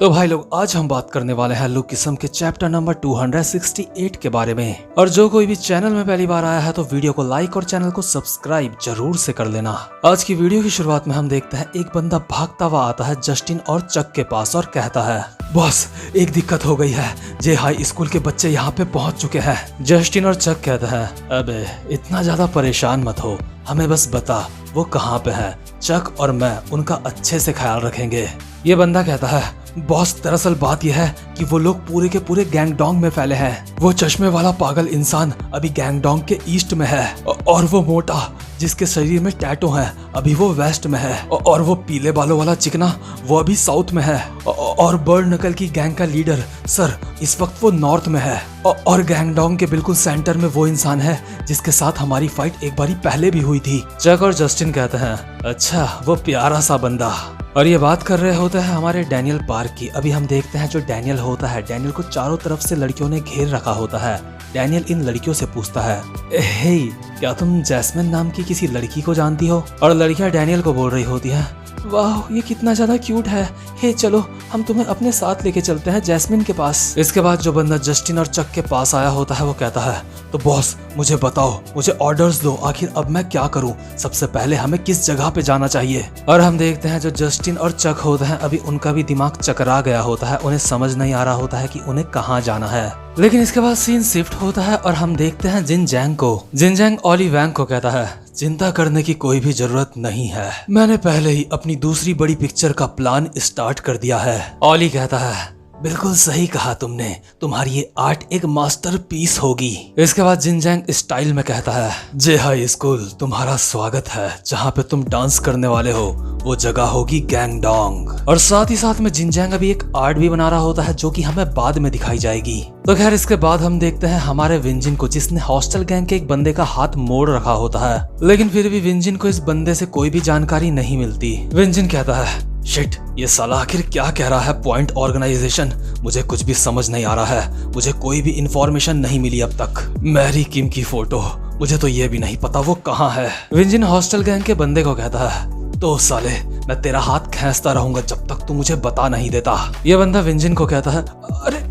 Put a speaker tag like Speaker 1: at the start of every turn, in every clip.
Speaker 1: तो भाई लोग आज हम बात करने वाले हैं लुक किस्म के चैप्टर नंबर 268 के बारे में। और जो कोई भी चैनल में पहली बार आया है तो वीडियो को लाइक और चैनल को सब्सक्राइब जरूर से कर लेना। आज की वीडियो की शुरुआत में हम देखते हैं एक बंदा भागता हुआ आता है जस्टिन और चक के पास और कहता है, बॉस एक दिक्कत हो गई है, जे हाई स्कूल के बच्चे यहाँ पे पहुँच चुके हैं। जस्टिन और चक कहता है, अबे इतना ज्यादा परेशान मत हो, हमें बस बता वो कहाँ पे है। चक और मैं उनका अच्छे से ख्याल रखेंगे। ये बंदा कहता है, बॉस दरअसल बात यह है कि वो लोग पूरे के पूरे गैंगडोंग में फैले हैं। वो चश्मे वाला पागल इंसान अभी गैंगडोंग के ईस्ट में है और वो मोटा जिसके शरीर में टैटू है अभी वो वेस्ट में है और वो पीले बालों वाला चिकना वो अभी साउथ में है और बर्ड नकल की गैंग का लीडर सर इस वक्त वो नॉर्थ में है और गैंगडोंग के बिल्कुल सेंटर में वो इंसान है जिसके साथ हमारी फाइट एक बारी पहले भी हुई थी। चक और जस्टिन कहते हैं, अच्छा वो प्यारा सा बंदा। और ये बात कर रहे होते हैं हमारे डैनियल पार्क की। अभी हम देखते हैं जो डैनियल होता है, डैनियल को चारों तरफ से लड़कियों ने घेर रखा होता है। डैनियल इन लड़कियों से पूछता है, हे क्या तुम जैस्मिन नाम की किसी लड़की को जानती हो? और लड़कियां डैनियल को बोल रही होती हैं, वाह ये कितना ज्यादा क्यूट है, हे चलो हम तुम्हें अपने साथ लेके चलते हैं जैस्मिन के पास। इसके बाद जो बंदा जस्टिन और चक के पास आया होता है वो कहता है, तो बॉस मुझे बताओ, मुझे ऑर्डर्स दो, आखिर अब मैं क्या करूं? सबसे पहले हमें किस जगह पे जाना चाहिए? और हम देखते हैं जो जस्टिन और चक होते हैं अभी उनका भी दिमाग चकरा गया होता है, उन्हें समझ नहीं आ रहा होता है कि उन्हें कहाँ जाना है। लेकिन इसके बाद सीन शिफ्ट होता है और हम देखते हैं जिन जैंग को। जिन जैंग ओली वैंग को कहता है, चिंता करने की कोई भी जरूरत नहीं है, मैंने पहले ही अपनी दूसरी बड़ी पिक्चर का प्लान स्टार्ट कर दिया है। ओली कहता है, बिल्कुल सही कहा तुमने, तुम्हारी ये आर्ट एक मास्टरपीस होगी। इसके बाद जिनजैंग स्टाइल में कहता है, जे हाई स्कूल तुम्हारा स्वागत है, जहाँ पे तुम डांस करने वाले हो वो जगह होगी गैंगडोंग। और साथ ही साथ में जिनजैंग अभी एक आर्ट भी बना रहा होता है जो कि हमें बाद में दिखाई जाएगी। तो खैर इसके बाद हम देखते हैं हमारे विंजिन को, जिसने हॉस्टल गैंग के एक बंदे का हाथ मोड़ रखा होता है। लेकिन फिर भी विंजिन को इस बंदे से कोई भी जानकारी नहीं मिलती। विंजिन कहता है, शिट ये साला आखिर क्या कह रहा है? पॉइंट ऑर्गेनाइजेशन, मुझे कुछ भी समझ नहीं आ रहा है, मुझे कोई भी इंफॉर्मेशन नहीं मिली अब तक। मैरी किम की फोटो, मुझे तो ये भी नहीं पता वो कहाँ है। विंजिन हॉस्टल गैंग के बंदे को कहता है, तो साले मैं तेरा हाथ खींचता रहूंगा जब तक तू मुझे बता नहीं देता। ये बंदा विंजिन को कहता है, अरे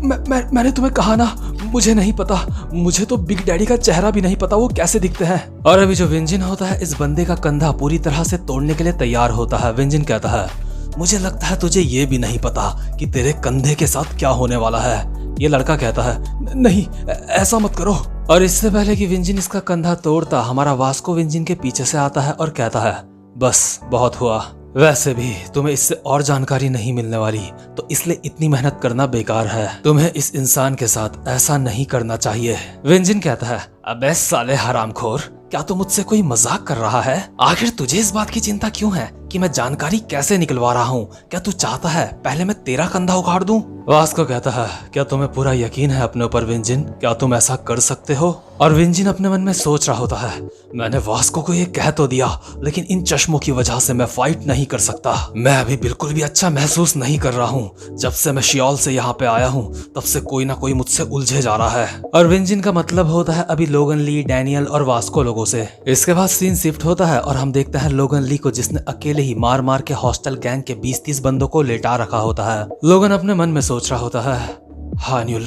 Speaker 1: मैंने तुम्हें कहा ना मुझे नहीं पता, मुझे तो बिग डैडी का चेहरा भी नहीं पता वो कैसे दिखते हैं। और अभी जो विंजिन होता है इस बंदे का कंधा पूरी तरह से तोड़ने के लिए तैयार होता है। विंजिन कहता है, मुझे लगता है तुझे ये भी नहीं पता कि तेरे कंधे के साथ क्या होने वाला है। ये लड़का कहता है, नहीं ऐसा मत करो। और इससे पहले कि विंजिन इसका कंधा तोड़ता, हमारा वास्को विंजिन के पीछे से आता है और कहता है, बस बहुत हुआ, वैसे भी तुम्हें इससे और जानकारी नहीं मिलने वाली, तो इसलिए इतनी मेहनत करना बेकार है, तुम्हें इस इंसान के साथ ऐसा नहीं करना चाहिए। विंजिन कहता है, अबे साले हरामखोर, क्या तू मुझसे कोई मजाक कर रहा है? आखिर तुझे इस बात की चिंता क्यों है कि मैं जानकारी कैसे निकलवा रहा हूँ? क्या तू चाहता है पहले मैं तेरा कंधा उखाड़ दूं? वास्को कहता है, क्या तुम्हें पूरा यकीन है अपने ऊपर विंजिन? क्या तुम ऐसा कर सकते हो? और विंजिन अपने मन में सोच रहा होता है, मैंने वास्को को ये कह तो दिया, लेकिन इन चश्मों की वजह से मैं फाइट नहीं कर सकता। मैं अभी बिल्कुल भी अच्छा महसूस नहीं कर रहा हूँ। जब से मैं शियोल से यहाँ पे आया हूँ तब से कोई ना कोई मुझसे उलझे जा रहा है। और विंजिन का मतलब होता है अभी लोगन ली, डैनियल और वास्को लोगों से। इसके बाद सीन शिफ्ट होता है और हम देखते हैं लोगन ली को, जिसने अकेले ही मार मार के हॉस्टल गैंग के 20-30 बंदों को लेटा रखा होता है। लोगन अपने मन में सोच रहा होता है, हान्युल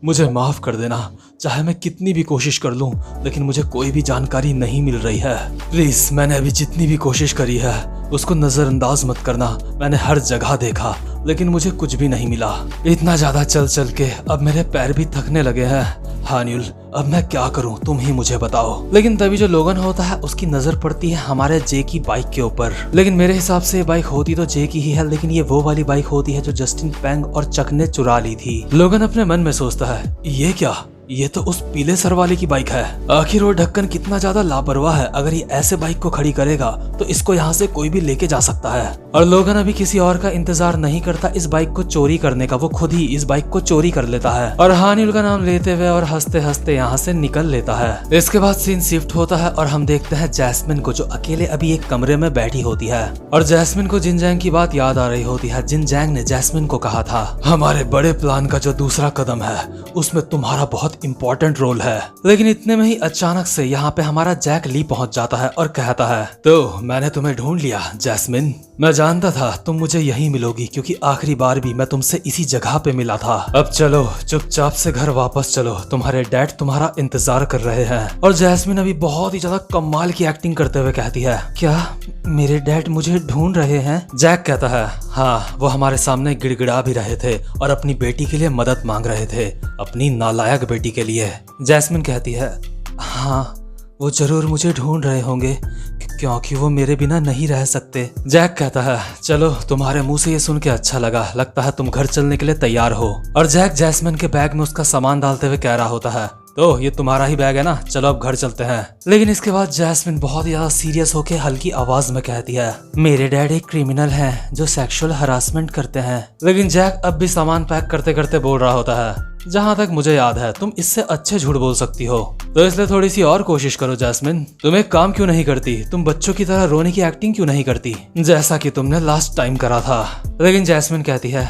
Speaker 1: मुझे माफ कर देना, चाहे मैं कितनी भी कोशिश कर लूं लेकिन मुझे कोई भी जानकारी नहीं मिल रही है। प्लीज मैंने अभी जितनी भी कोशिश करी है उसको नजरअंदाज मत करना। मैंने हर जगह देखा लेकिन मुझे कुछ भी नहीं मिला। इतना ज्यादा चल चल के अब मेरे पैर भी थकने लगे हैं। हान्युल अब मैं क्या करूं, तुम ही मुझे बताओ। लेकिन तभी जो लोगन होता है उसकी नजर पड़ती है हमारे जे की बाइक के ऊपर। लेकिन मेरे हिसाब से ये बाइक होती तो जे की ही है, लेकिन ये वो वाली बाइक होती है जो जस्टिन पैंग और चक ने चुरा ली थी। लोगन अपने मन में सोचता है, ये क्या, ये तो उस पीले सर वाले की बाइक है। आखिर वो ढक्कन कितना ज्यादा लापरवाह है, अगर ये ऐसे बाइक को खड़ी करेगा तो इसको यहाँ से कोई भी लेके जा सकता है। और लोगन अभी किसी और का इंतजार नहीं करता इस बाइक को चोरी करने का, वो खुद ही इस बाइक को चोरी कर लेता है और हानिल का नाम लेते हुए और हंसते हंसते यहाँ से निकल लेता है। इसके बाद सीन शिफ्ट होता है और हम देखते हैं जैस्मिन को, जो अकेले अभी एक कमरे में बैठी होती है। और जैस्मिन को जिनजैंग की बात याद आ रही होती है। जिनजैंग ने जैस्मिन को कहा था, हमारे बड़े प्लान का जो दूसरा कदम है उसमें तुम्हारा बहुत इम्पोर्टेंट रोल है। लेकिन इतने में ही अचानक से यहाँ पे हमारा जैक ली पहुंच जाता है और कहता है, तो मैंने तुम्हें ढूंढ लिया जैस्मिन। मैं जानता था तुम मुझे यहीं मिलोगी क्योंकि आखिरी बार भी मैं तुमसे इसी जगह पे मिला था। अब चलो चुपचाप से घर वापस चलो, तुम्हारे डैड तुम्हारा इंतजार कर रहे हैं। और जैस्मिन अभी बहुत ही ज्यादा कमाल की एक्टिंग करते हुए कहती है, क्या मेरे डैड मुझे ढूंढ रहे हैं? जैक कहता है, हाँ, वो हमारे सामने गिड़गिड़ा भी रहे थे और अपनी बेटी के लिए मदद मांग रहे थे, अपनी नालायक बेटी के लिए। जैस्मिन कहती है, हाँ, वो जरूर मुझे ढूंढ रहे होंगे क्योंकि वो मेरे बिना नहीं रह सकते। जैक कहता है, चलो तुम्हारे मुंह से ये सुन के अच्छा लगा, लगता है तुम घर चलने के लिए तैयार हो। और जैक जैस्मिन के बैग में उसका सामान डालते हुए कह रहा होता है, तो ये तुम्हारा ही बैग है ना, चलो अब घर चलते हैं। लेकिन इसके बाद जैस्मिन बहुत ही ज्यादा सीरियस होकर हल्की आवाज में कहती है, मेरे डैड एक क्रिमिनल हैं जो सेक्सुअल हरासमेंट करते हैं। लेकिन जैक अब भी सामान पैक करते करते बोल रहा होता है, जहाँ तक मुझे याद है तुम इससे अच्छे झूठ बोल सकती हो, तो इसलिए थोड़ी सी और कोशिश करो जैस्मिन। तुम एक काम क्यों नहीं करती, तुम बच्चों की तरह रोने की एक्टिंग क्यों नहीं करती जैसा कि तुमने लास्ट टाइम करा था। लेकिन जैस्मिन कहती है,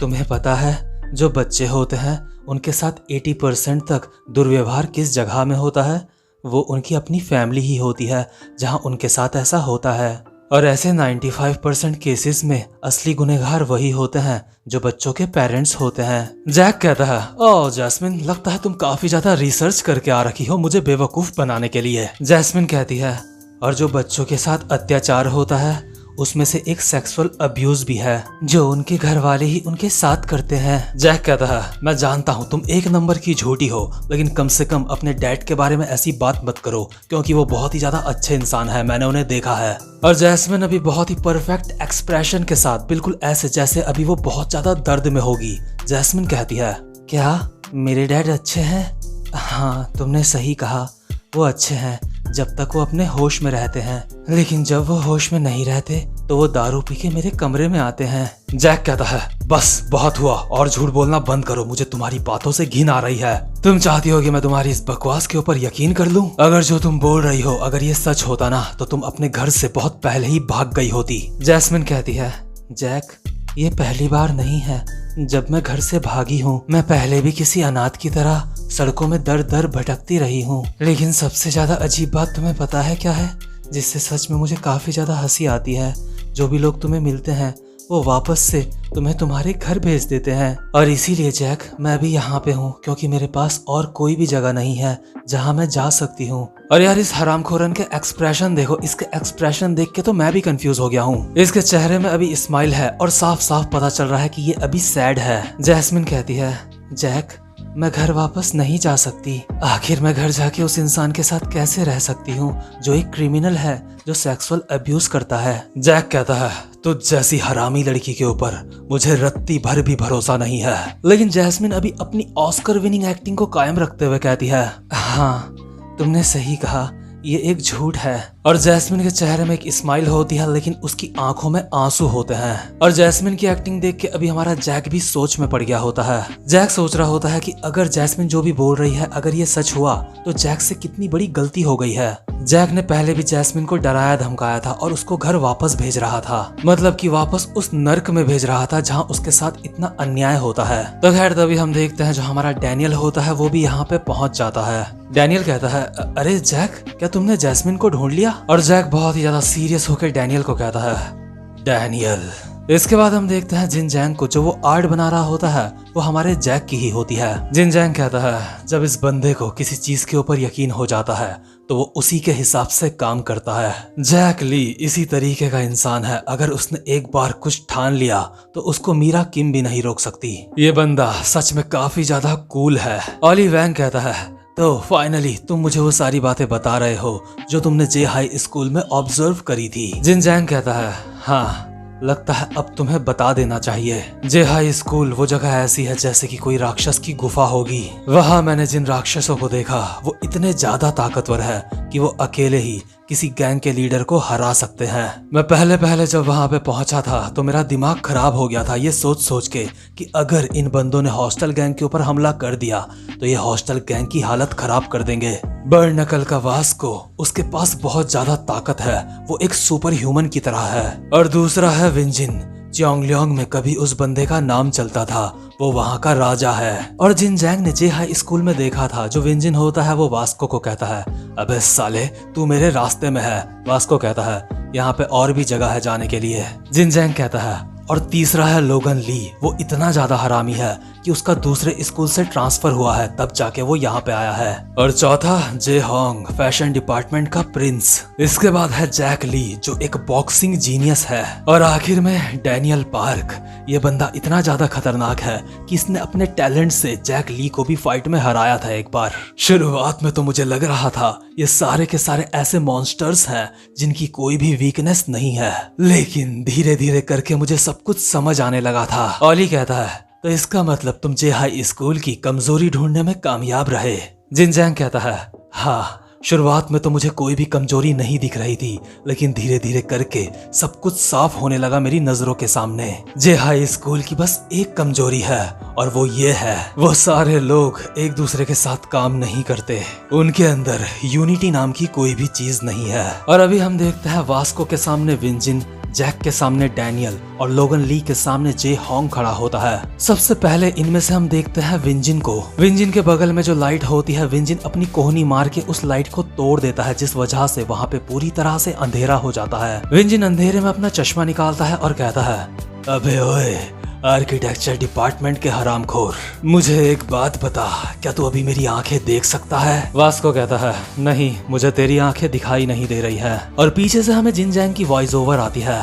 Speaker 1: तुम्हें पता है जो बच्चे होते हैं उनके साथ 80% तक दुर्व्यवहार किस जगह में होता है? वो उनकी अपनी फैमिली ही होती है जहां उनके साथ ऐसा होता है। और ऐसे 95% केसेस में असली गुनहगार वही होते हैं जो बच्चों के पेरेंट्स होते हैं। जैक कहता है, ओह जैस्मिन, लगता है तुम काफी ज्यादा रिसर्च करके आ रखी हो मुझे बेवकूफ बनाने के लिए। जैस्मिन कहती है, और जो बच्चों के साथ अत्याचार होता है उसमें से एक सेक्सुअल अब्यूज भी है जो उनके घर वाले ही उनके साथ करते हैं। जैक कहता है, मैं जानता हूँ तुम एक नंबर की झूठी हो, लेकिन कम से कम अपने डैड के बारे में ऐसी बात मत करो क्योंकि वो बहुत ही ज्यादा अच्छे इंसान है, मैंने उन्हें देखा है। और जैस्मिन अभी बहुत ही परफेक्ट एक्सप्रेशन के साथ, बिल्कुल ऐसे जैसे अभी वो बहुत ज्यादा दर्द में होगी, जैस्मिन कहती है, क्या मेरे डैड अच्छे हैं? हाँ, तुमने सही कहा, वो अच्छे हैं जब तक वो अपने होश में रहते हैं, लेकिन जब वो होश में नहीं रहते तो वो दारू पी के मेरे कमरे में आते हैं। जैक कहता है, बस बहुत हुआ, और झूठ बोलना बंद करो, मुझे तुम्हारी बातों से घिन आ रही है। तुम चाहती हो कि मैं तुम्हारी इस बकवास के ऊपर यकीन कर लूं? अगर जो तुम बोल रही हो अगर ये सच होता ना तो तुम अपने घर से बहुत पहले ही भाग गई होती। जैस्मिन कहती है, जैक, ये पहली बार नहीं है जब मैं घर से भागी हूँ, मैं पहले भी किसी अनाथ की तरह सड़कों में दर दर भटकती रही हूँ। लेकिन सबसे ज्यादा अजीब बात तुम्हें पता है क्या है, जिससे सच में मुझे काफी ज्यादा हंसी आती है? जो भी लोग तुम्हें मिलते हैं वो वापस से तुम्हें तुम्हारे घर भेज देते हैं। और इसीलिए जैक, मैं भी यहाँ पे हूँ क्योंकि मेरे पास और कोई भी जगह नहीं है जहाँ मैं जा सकती हूँ। और यार इस हरामखोरन के एक्सप्रेशन देखो, इसके एक्सप्रेशन देख के तो मैं भी कंफ्यूज हो गया हूँ। इसके चेहरे में अभी स्माइल है और साफ साफ पता चल रहा है कि ये अभी सैड है। जैस्मिन कहती है, जैक, मैं घर वापस नहीं जा सकती। आखिर मैं घर जाके उस इंसान के साथ कैसे रह सकती हूँ जो एक क्रिमिनल है, जो सेक्सुअल अब्यूज करता है। जैक कहता है, तुझ जैसी हरामी लड़की के ऊपर मुझे रत्ती भर भी भरोसा नहीं है। लेकिन जैस्मिन अभी अपनी ऑस्कर विनिंग एक्टिंग को कायम रखते हुए कहती है, हाँ, तुमने सही कहा, ये एक झूठ है। और जैस्मिन के चेहरे में एक स्माइल होती है लेकिन उसकी आंखों में आंसू होते हैं। और जैस्मिन की एक्टिंग देख के अभी हमारा जैक भी सोच में पड़ गया होता है। जैक सोच रहा होता है कि अगर जैस्मिन जो भी बोल रही है अगर ये सच हुआ तो जैक से कितनी बड़ी गलती हो गई है। जैक ने पहले भी जैस्मिन को डराया धमकाया था और उसको घर वापस भेज रहा था, मतलब कि वापस उस नर्क में भेज रहा था जहाँ उसके साथ इतना अन्याय होता है। तो खैर तभी हम देखते हैं जो हमारा डैनियल होता है वो भी यहाँ पे पहुंच जाता है। डैनियल कहता है, अरे जैक, क्या तुमने जैस्मिन को ढूंढ लिया? और जैक बहुत ही ज्यादा सीरियस होकर डैनियल को कहता है, डैनियल। इसके बाद हम देखते हैं जिन जैंग को, जो वो आर्ट बना रहा होता है वो हमारे जैक की ही होती है। जिन जैंग कहता है, जब इस बंदे को किसी चीज के ऊपर यकीन हो जाता है तो वो उसी के हिसाब से काम करता है। जैक ली इसी तरीके का इंसान है, अगर उसने एक बार कुछ ठान लिया तो उसको मीरा किम भी नहीं रोक सकती। ये बंदा सच में काफी ज्यादा कूल है। ऑली वैंग कहता है, तो फाइनली तुम मुझे वो सारी बातें बता रहे हो जो तुमने जे हाई स्कूल में ऑब्जर्व करी थी। जिन जैंग कहता है, हाँ, लगता है अब तुम्हें बता देना चाहिए। जे हाई स्कूल वो जगह ऐसी है जैसे कि कोई राक्षस की गुफा होगी। वहाँ मैंने जिन राक्षसों को देखा वो इतने ज्यादा ताकतवर है कि वो अकेले ही किसी गैंग के लीडर को हरा सकते हैं। मैं पहले जब वहां पे पहुंचा था तो मेरा दिमाग खराब हो गया था ये सोच सोच के कि अगर इन बंदों ने हॉस्टल गैंग के ऊपर हमला कर दिया तो ये हॉस्टल गैंग की हालत खराब कर देंगे। बर्नकल का वास्को, उसके पास बहुत ज्यादा ताकत है, वो एक सुपर ह्यूमन की तरह है। और दूसरा है विंजिन, च्योंगलियांग में कभी उस बंदे का नाम चलता था, वो वहाँ का राजा है। और जिन जैंग ने जे हाई स्कूल में देखा था, जो विंजिन होता है वो वास्को को कहता है, अबे साले तू मेरे रास्ते में है। वास्को कहता है, यहाँ पे और भी जगह है जाने के लिए। जिन जैंग कहता है, और तीसरा है लोगन ली, वो इतना ज्यादा हरामी है कि उसका दूसरे स्कूल से ट्रांसफर हुआ है, तब जाके वो यहाँ पे आया है। और चौथा जे होंग, फैशन डिपार्टमेंट का प्रिंस। इसके बाद है जैक ली, जो एक बॉक्सिंग जीनियस है। और आखिर में डैनियल पार्क, ये बंदा इतना ज्यादा खतरनाक है कि इसने अपने टैलेंट से जैक ली को भी फाइट में हराया था एक बार। शुरुआत में तो मुझे लग रहा था ये सारे के सारे ऐसे मॉन्स्टर्स हैं जिनकी कोई भी वीकनेस नहीं है, लेकिन धीरे धीरे करके मुझे सब कुछ समझ आने लगा था। ऑली कहता है, तो इसका मतलब तुम जे हाई स्कूल की कमजोरी ढूंढने में कामयाब रहे। जिन जैंग कहता है, हाँ, शुरुआत में तो मुझे कोई भी कमजोरी नहीं दिख रही थी, लेकिन धीरे धीरे करके सब कुछ साफ होने लगा मेरी नजरों के सामने। जे हाई स्कूल की बस एक कमजोरी है, और वो ये है, वो सारे लोग एक दूसरे के साथ काम नहीं करते। उनके अंदर यूनिटी नाम की कोई भी चीज नहीं है। और अभी हम देखते हैं वास्को के सामने विंजिन, जैक के सामने डैनियल और लोगन ली के सामने जे होंग खड़ा होता है। सबसे पहले इनमें से हम देखते हैं विंजिन को। विंजिन के बगल में जो लाइट होती है, विंजिन अपनी कोहनी मार के उस लाइट को तोड़ देता है, जिस वजह से वहाँ पे पूरी तरह से अंधेरा हो जाता है। विंजिन अंधेरे में अपना चश्मा निकालता है और कहता है, अबे ओए आर्किटेक्चर डिपार्टमेंट के हरामखोर, मुझे एक बात बता, क्या तू अभी मेरी आंखें देख सकता है? वास्को कहता है, नहीं, मुझे तेरी आंखें दिखाई नहीं दे रही है। और पीछे से हमें जिन जैंग की वॉइस ओवर आती है,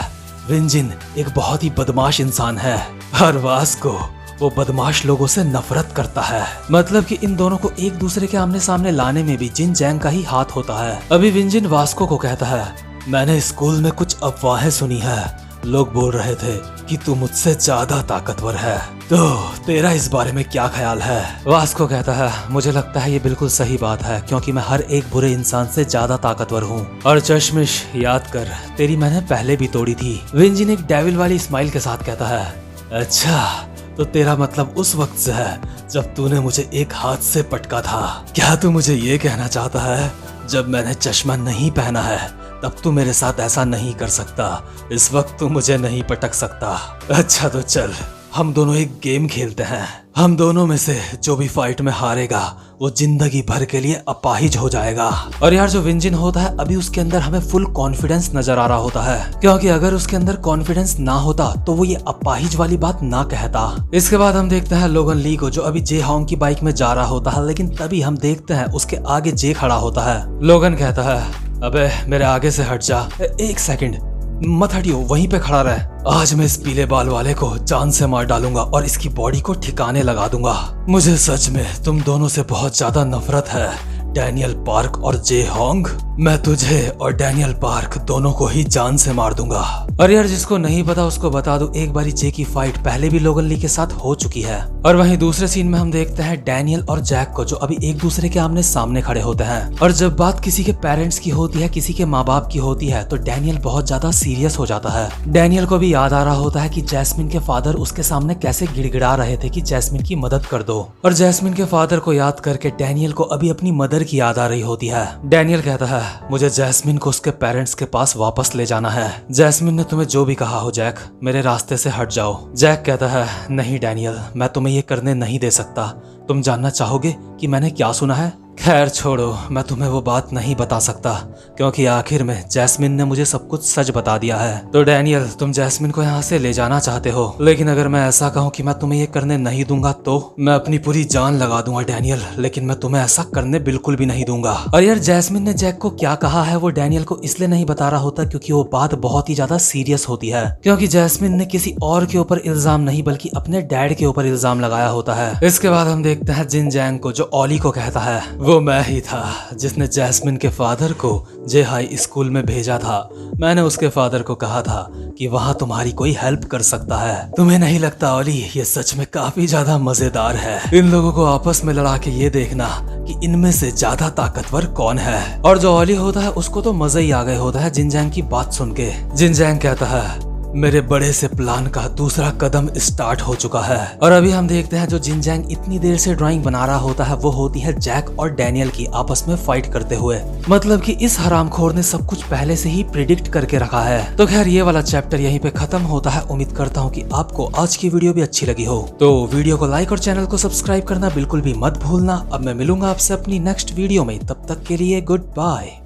Speaker 1: विंजिन एक बहुत ही बदमाश इंसान है, और वास्को वो बदमाश लोगों से नफरत करता है। मतलब कि इन दोनों को एक दूसरे के आमने सामने लाने में भी जिन जैंग का ही हाथ होता है। अभी विंजिन वास्को को कहता है, मैंने स्कूल में कुछ अफवाहें सुनी है, लोग बोल रहे थे कि तू मुझसे ज्यादा ताकतवर है, तो तेरा इस बारे में क्या ख्याल है? वास्को कहता है, मुझे लगता है ये बिल्कुल सही बात है, क्योंकि मैं हर एक बुरे इंसान से ज्यादा ताकतवर हूँ। और चश्मिश, याद कर, तेरी मैंने पहले भी तोड़ी थी। विंजिन एक डेविल वाली स्माइल के साथ कहता है, अच्छा, तो तेरा मतलब उस वक्त से है जब तूने मुझे एक हाथ से पटका था। क्या तू मुझे ये कहना चाहता है, जब मैंने चश्मा नहीं पहना है तब तू मेरे साथ ऐसा नहीं कर सकता, इस वक्त तू मुझे नहीं पटक सकता? अच्छा तो चल, हम दोनों एक गेम खेलते हैं। हम दोनों में से जो भी फाइट में हारेगा वो जिंदगी भर के लिए अपाहिज हो जाएगा। और यार जो विंजिन होता है, अभी उसके अंदर हमें फुल कॉन्फिडेंस नजर आ रहा होता है, क्योंकि अगर उसके अंदर कॉन्फिडेंस ना होता तो वो ये अपाहिज वाली बात ना कहता। इसके बाद हम देखते हैं लोगन ली को, जो अभी जे होंग की बाइक में जा रहा होता है, लेकिन तभी हम देखते हैं उसके आगे जे खड़ा होता है। लोगन कहता है, अबे मेरे आगे से हट जा। एक सेकंड, मत हटियो, वहीं पे खड़ा रहे। आज मैं इस पीले बाल वाले को जान से मार डालूंगा और इसकी बॉडी को ठिकाने लगा दूंगा। मुझे सच में तुम दोनों से बहुत ज्यादा नफरत है, डैनियल पार्क और जे होंग। मैं तुझे और डैनियल पार्क दोनों को ही जान से मार दूंगा। और यार जिसको नहीं पता उसको बता दूं, एक बारी जे की फाइट पहले भी लोगन ली के साथ हो चुकी है। और वहीं दूसरे सीन में हम देखते हैं डैनियल और जैक को, जो अभी एक दूसरे के आमने सामने खड़े होते हैं। और जब बात किसी के पेरेंट्स की होती है, किसी के माँ बाप की होती है, तो डैनियल बहुत ज्यादा सीरियस हो जाता है। डैनियल को भी याद आ रहा होता है कि जैस्मिन के फादर उसके सामने कैसे गिड़गिड़ा रहे थे कि जैस्मिन की मदद कर दो। और जैस्मिन के फादर को याद करके डैनियल को अभी अपनी मदर की याद आ रही होती है। डैनियल कहता है, मुझे जैस्मिन को उसके पेरेंट्स के पास वापस ले जाना है। जैस्मिन ने तुम्हें जो भी कहा हो जैक, मेरे रास्ते से हट जाओ। जैक कहता है, नहीं डैनियल, मैं तुम्हें ये करने नहीं दे सकता। तुम जानना चाहोगे कि मैंने क्या सुना है? खैर छोड़ो, मैं तुम्हें वो बात नहीं बता सकता, क्योंकि आखिर में जैस्मिन ने मुझे सब कुछ सच बता दिया है। तो डैनियल, तुम जैस्मिन को यहाँ से ले जाना चाहते हो, लेकिन अगर मैं ऐसा कहूँ कि मैं तुम्हें ये करने नहीं दूंगा तो मैं अपनी पूरी जान लगा दूंगा डैनियल, लेकिन मैं तुम्हें ऐसा करने बिल्कुल भी नहीं दूंगा। और यार जैस्मिन ने जैक को क्या कहा है वो डैनियल को इसलिए नहीं बता रहा होता क्योंकि वो बात बहुत ही ज्यादा सीरियस होती है, क्योंकि जैस्मिन ने किसी और के ऊपर इल्जाम नहीं बल्कि अपने डैड के ऊपर इल्जाम लगाया होता है। इसके बाद हम देखते हैं जिन जैंग को, जो ऑली को कहता है, वो मैं ही था जिसने जैस्मिन के फादर को जे हाई स्कूल में भेजा था। मैंने उसके फादर को कहा था कि वहाँ तुम्हारी कोई हेल्प कर सकता है। तुम्हें नहीं लगता ऑली, ये सच में काफी ज्यादा मजेदार है, इन लोगों को आपस में लड़ा के ये देखना कि इनमें से ज्यादा ताकतवर कौन है। और जो ऑली होता है उसको तो मजा ही आ गया होता है जिन जैंग की बात सुन के। जिन जैंग कहता है, मेरे बड़े से प्लान का दूसरा कदम स्टार्ट हो चुका है। और अभी हम देखते हैं जो जिनजैंग इतनी देर से ड्राइंग बना रहा होता है वो होती है जैक और डैनियल की आपस में फाइट करते हुए। मतलब कि इस हरामखोर ने सब कुछ पहले से ही प्रिडिक्ट करके रखा है। तो खैर ये वाला चैप्टर यहीं पे खत्म होता है। उम्मीद करता हूँ कि आपको आज की वीडियो भी अच्छी लगी हो। तो वीडियो को लाइक और चैनल को सब्सक्राइब करना बिल्कुल भी मत भूलना। अब मैं मिलूंगा आपसे अपनी नेक्स्ट वीडियो में, तब तक के लिए गुड बाय।